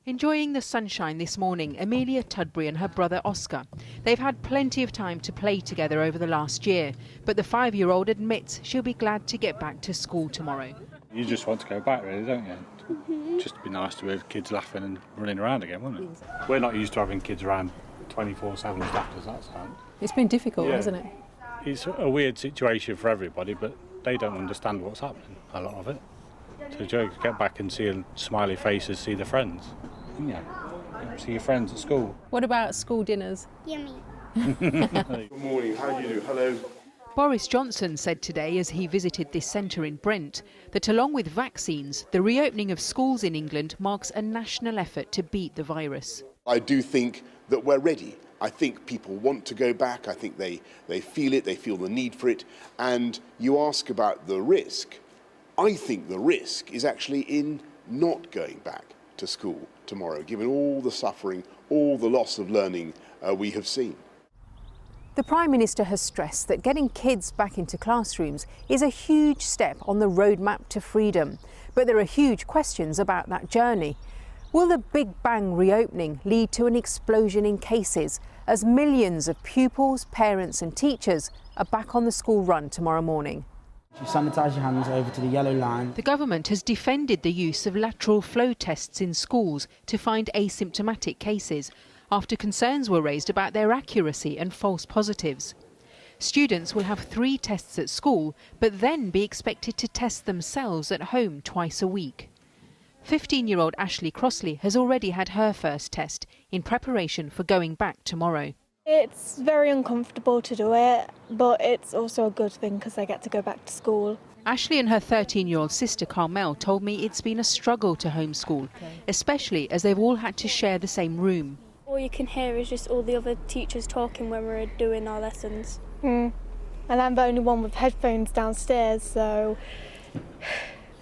Enjoying the sunshine this morning, Amelia Tudbury and her brother Oscar. They've had plenty of time to play together over the last year, but the 5-year-old admits she'll be glad to get back to school tomorrow. You just want to go back, really, don't you? Just to be nice to have kids laughing and running around again, wouldn't it? We're not used to having kids around 24/7 as daft as that sounds. It's been difficult, hasn't it? It's a weird situation for everybody, but they don't understand what's happening, a lot of it. To get back and see smiley faces, see the friends. Yeah, see your friends at school. What about school dinners? Yummy. Good morning, how do you do? Hello. Boris Johnson said today, as he visited this centre in Brent, that along with vaccines, the reopening of schools in England marks a national effort to beat the virus. I do think that we're ready. I think people want to go back. I think they feel it, they feel the need for it. And you ask about the risk. I think the risk is actually in not going back to school tomorrow, given all the suffering, all the loss of learning we have seen. The Prime Minister has stressed that getting kids back into classrooms is a huge step on the roadmap to freedom. But there are huge questions about that journey. Will the Big Bang reopening lead to an explosion in cases as millions of pupils, parents and teachers are back on the school run tomorrow morning? You sanitise your hands over to the yellow line. The government has defended the use of lateral flow tests in schools to find asymptomatic cases, after concerns were raised about their accuracy and false positives. Students will have 3 tests at school, but then be expected to test themselves at home twice a week. 15-year-old Ashley Crossley has already had her first test in preparation for going back tomorrow. It's very uncomfortable to do it, but it's also a good thing because I get to go back to school. Ashley and her 13-year-old sister Carmel told me it's been a struggle to homeschool, especially as they've all had to share the same room. All you can hear is just all the other teachers talking when we're doing our lessons. And I'm the only one with headphones downstairs, so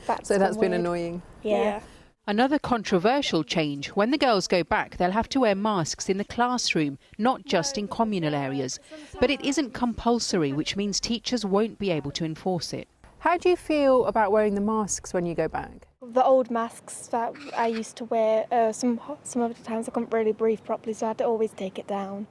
that's been annoying. Yeah. Another controversial change: when the girls go back, they'll have to wear masks in the classroom, not just in communal areas. But it isn't compulsory, which means teachers won't be able to enforce it. How do you feel about wearing the masks when you go back? The old masks that I used to wear, some of the times I couldn't really breathe properly, so I had to always take it down.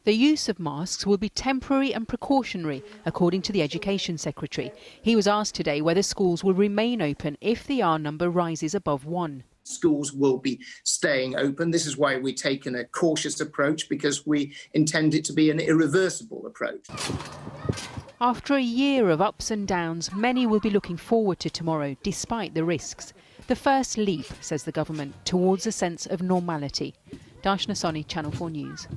The use of masks will be temporary and precautionary, according to the Education Secretary. He was asked today whether schools will remain open if the R number rises above 1. Schools will be staying open. This is why we've taken a cautious approach, because we intend it to be an irreversible approach. After a year of ups and downs, many will be looking forward to tomorrow, despite the risks. The first leap, says the government, towards a sense of normality. Darshna Soni, Channel 4 News.